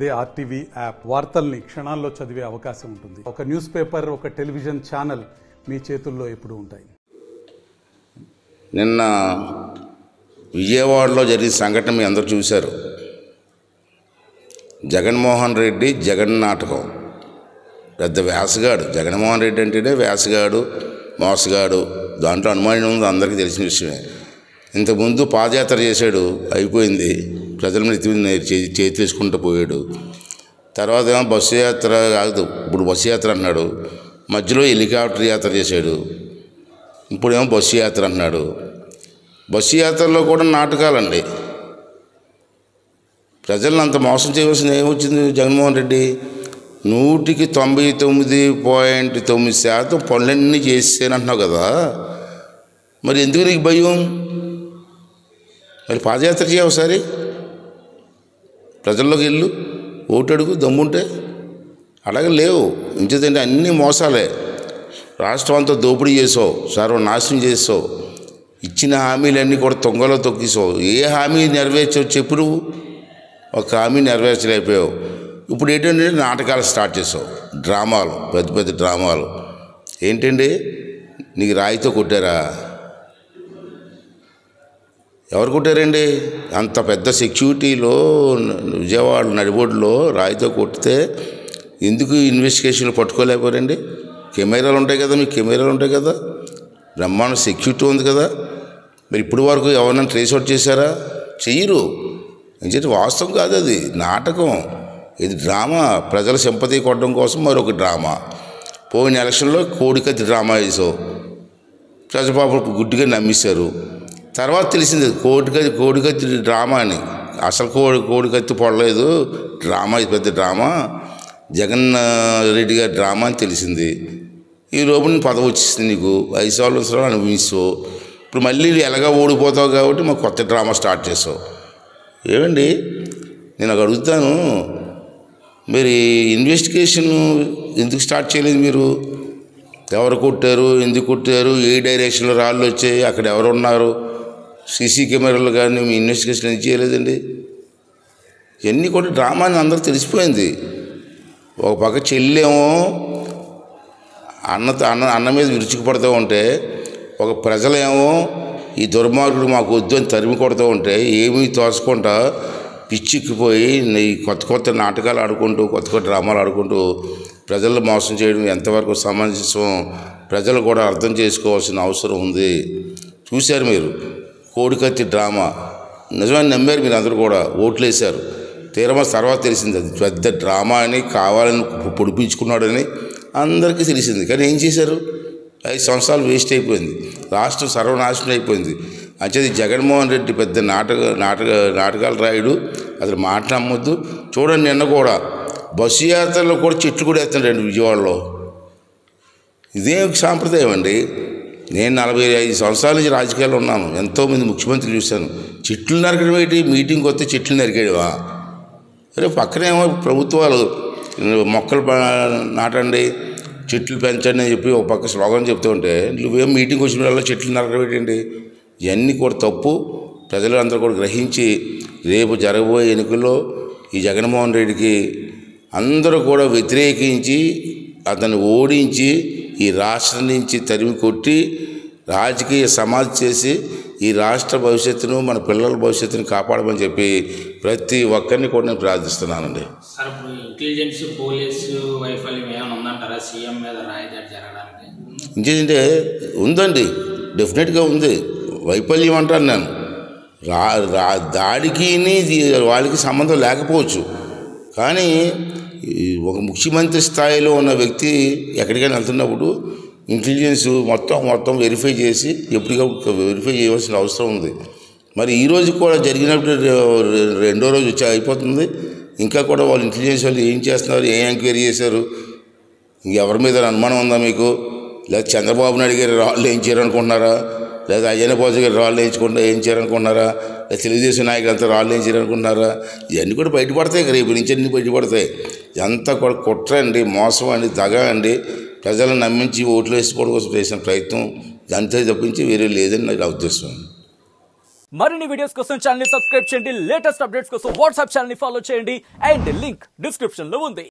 They RTV app వార్తల్ని క్షణాల్లో చదివే అవకాశం ఉంటుంది. ఒక న్యూస్ పేపర్, ఒక టెలివిజన్ ఛానల్ మీ చేతుల్లో ఎప్పుడూ ఉంటాయి. నిన్న విజయవాడలో జరిగిన సంఘటన మీ అందరూ చూశారు. జగన్మోహన్ రెడ్డి జగన్ నాటకం. పెద్ద వేసగాడు జగన్మోహన్ రెడ్డి అంటేనే వేసగాడు, మోసగాడు. దాంట్లో అనుమానం ఉంది, అందరికీ తెలిసిన విషయమే. ఇంతకుముందు పాదయాత్ర చేశాడు, అయిపోయింది. ప్రజల మీద చేతి వేసుకుంటూ పోయాడు. తర్వాత ఏమో బస్సు యాత్ర కాదు, ఇప్పుడు బస్సు యాత్ర అన్నాడు. మధ్యలో హెలికాప్టర్ యాత్ర చేశాడు. ఇప్పుడేమో బస్సు యాత్ర అన్నాడు. బస్సు యాత్రలో కూడా నాటకాలండి. ప్రజలను అంత మోసం చేయవలసిన ఏమొచ్చింది? జగన్మోహన్ రెడ్డి 199.9% పనులన్నీ చేసేనంటున్నావు కదా, మరి ఎందుకు నీకు భయం? మరి పాదయాత్ర చేయ ఒకసారి, ప్రజల్లోకి వెళ్ళు, ఓటు అడుగు దమ్ముంటే. అలాగే లేవు. ఇంచేదంటే అన్నీ మోసాలే. రాష్ట్రం అంతా దోపిడీ చేసావు, సర్వనాశనం చేసావు. ఇచ్చిన హామీలన్నీ కూడా తొంగలో తొక్కిసావు. ఏ హామీ నెరవేర్చావు చెప్పు? నువ్వు ఒక హామీ నెరవేర్చలేకపోయావు. ఇప్పుడు ఏంటంటే నాటకాలు స్టార్ట్ చేసావు, డ్రామాలు, పెద్ద పెద్ద డ్రామాలు. ఏంటండి, నీకు రాయితో కొట్టారా? ఎవరు కొట్టారండి? అంత పెద్ద సెక్యూరిటీలో విజయవాడ నడిబొడ్డులో రాయితో కొట్టితే ఎందుకు ఇన్వెస్టిగేషన్లు పట్టుకోలేకపోయారండి? కెమెరాలు ఉంటాయి కదా, మీకు కెమెరాలు ఉంటాయి కదా, బ్రహ్మాండ సెక్యూరిటీ ఉంది కదా. మరి ఇప్పుడు వరకు ఎవరైనా ట్రేస్ అవుట్ చేశారా? చెయ్యరు. ఎందుకంటే వాస్తవం కాదు, అది నాటకం, ఇది డ్రామా. ప్రజల సింపతి కొట్టడం కోసం మరొక డ్రామా. పోయిన ఎలక్షన్లో కోడికత్తి డ్రామా వేసావు, ప్రజపాపకు గుడ్డిగా నమ్మిస్తారు. తర్వాత తెలిసింది కోడికత్తి డ్రామా అని. అసలు కోడికత్తి పొడలేదు, డ్రామా, ఇది పెద్ద డ్రామా, జగన్ రెడ్డి గారి డ్రామా అని తెలిసింది. ఈ లోపల పదవి వచ్చేసింది నీకు, 5 సంవత్సరాలు అనుభవిస్తావు. ఇప్పుడు మళ్ళీ ఎలాగా ఓడిపోతావు కాబట్టి మాకు కొత్త డ్రామా స్టార్ట్ చేసావు. ఏమండి, నేను అక్కడ అడుగుతాను, మరి ఇన్వెస్టిగేషన్ ఎందుకు స్టార్ట్ చేయలేదు మీరు? ఎవరు కొట్టారు, ఎందుకు కొట్టారు, ఏ డైరెక్షన్లో రాళ్ళు వచ్చాయి, అక్కడ ఎవరు ఉన్నారు, సీసీ కెమెరాలు కానీ మీ ఇన్వెస్టిగేషన్ ఎందుకు చేయలేదండి? ఇవన్నీ కూడా డ్రామా అని అందరూ తెలిసిపోయింది. ఒక పక్క చెల్లేమో అన్న మీద విరుచుకుపడుతూ ఉంటే, ఒక ప్రజలేమో ఈ దుర్మార్గుడు మాకు వద్దు అని తరిమి కొడుతూ ఉంటే ఏమీ తోచకుండా పిచ్చిక్కిపోయి ఈ కొత్త కొత్త నాటకాలు ఆడుకుంటూ, కొత్త కొత్త డ్రామాలు ఆడుకుంటూ ప్రజలను మోసం చేయడం ఎంతవరకు సమంజసం ప్రజలు కూడా అర్థం చేసుకోవాల్సిన అవసరం ఉంది. చూశారు మీరు కోడికత్తి డ్రామా, నిజమని నమ్మారు మీరు అందరూ కూడా, ఓట్లు వేశారు. తీరమా తర్వాత తెలిసింది అది పెద్ద డ్రామా అని, కావాలని పొడిపించుకున్నాడని అందరికీ తెలిసింది. కానీ ఏం చేశారు? 5 సంవత్సరాలు వేస్ట్ అయిపోయింది, రాష్ట్రం సర్వనాశనం అయిపోయింది. అంచేది జగన్మోహన్ రెడ్డి పెద్ద నాటకాలు రాయుడు, అసలు మాట నమ్మొద్దు. చూడండి, నిన్న కూడా బస్సు యాత్రలో కూడా చెట్లు కూడా ఎత్తాడండి విజయవాడలో. ఇదేం సాంప్రదాయం అండి? నేను 45 సంవత్సరాల నుంచి రాజకీయాల్లో ఉన్నాను, ఎంతోమంది ముఖ్యమంత్రులు చూశాను. చెట్లు నరకడం ఏంటి? మీటింగ్కి వస్తే చెట్లు నరికేయడమా? అరే పక్కనేమో ప్రభుత్వాలు మొక్కలు నాటండి, చెట్లు పెంచండి అని చెప్పి ఒక పక్క స్లోగన్ చెప్తూ ఉంటే, నువ్వేం మీటింగ్ వచ్చిన వల్ల చెట్లు నరకడం ఏంటండి? ఇవన్నీ కూడా తప్పు. ప్రజలు అందరూ కూడా గ్రహించి రేపు జరగబోయే ఎన్నికల్లో ఈ జగన్మోహన్ రెడ్డికి అందరూ కూడా వ్యతిరేకించి అతన్ని ఓడించి ఈ రాష్ట్రం నుంచి తరిమి కొట్టి రాజకీయ సమాధి చేసి ఈ రాష్ట్ర భవిష్యత్తును, మన పిల్లల భవిష్యత్తును కాపాడమని చెప్పి ప్రతి ఒక్కరిని కూడా నేను ప్రార్థిస్తున్నానండి. సార్, ఇప్పుడు ఇంటెలిజెన్స్, పోలీసు వైఫల్యం ఏమైనా ఉందంటారా సీఎం మీద రాయిదాడి జరగడానికి? ఇంకేంటంటే ఉందండి, డెఫినెట్గా ఉంది. వైఫల్యం అంటాను నేను. దాడికి వాళ్ళకి సంబంధం లేకపోవచ్చు, కానీ ఒక ముఖ్యమంత్రి స్థాయిలో ఉన్న వ్యక్తి ఎక్కడికైనా వెళ్తున్నప్పుడు ఇంటెలిజెన్స్ మొత్తం వెరిఫై చేసి ఎప్పటికప్పుడు వెరిఫై చేయవలసిన అవసరం ఉంది. మరి ఈరోజు కూడా జరిగినప్పుడు 2వ రోజు వచ్చి అయిపోతుంది, ఇంకా కూడా వాళ్ళు ఇంటెలిజెన్స్ వాళ్ళు ఏం చేస్తున్నారు, ఏం ఎంక్వైరీ చేశారు, ఎవరి మీద అనుమానం ఉందా మీకు? లేదా చంద్రబాబు నాయుడు గారి రాళ్ళు ఏం చేయాలనుకుంటున్నారా? లేదా అయ్యన్న పాత్ర గారి రాళ్ళు ఏం చేయాలనుకుంటున్నారా? లేదా తెలుగుదేశం నాయకులు అంతా రాళ్ళు ఏం చేయాలనుకుంటున్నారా? ఇవన్నీ కూడా బయటపడతాయి, రేపు నుంచి అన్నీ బయటపడతాయి. ఇదంతా కూడా కుట్ర అండి, మోసం అండి, దగ అండి. ప్రజలను నమ్మించి ఓట్లు వేసుకోవడం కోసం చేసిన ప్రయత్నం అంతే తప్పించి వేరే లేదని నాకు ఉద్దేశం. మరిన్ని వీడియోస్ కోసం ఛానల్ ని సబ్స్క్రైబ్ చేయండి. లేటెస్ట్ అప్డేట్స్ కోసం వాట్సాప్ ఛానల్ ని ఫాలో చేయండి. అండ్ లింక్ డిస్క్రిప్షన్ లో ఉంది.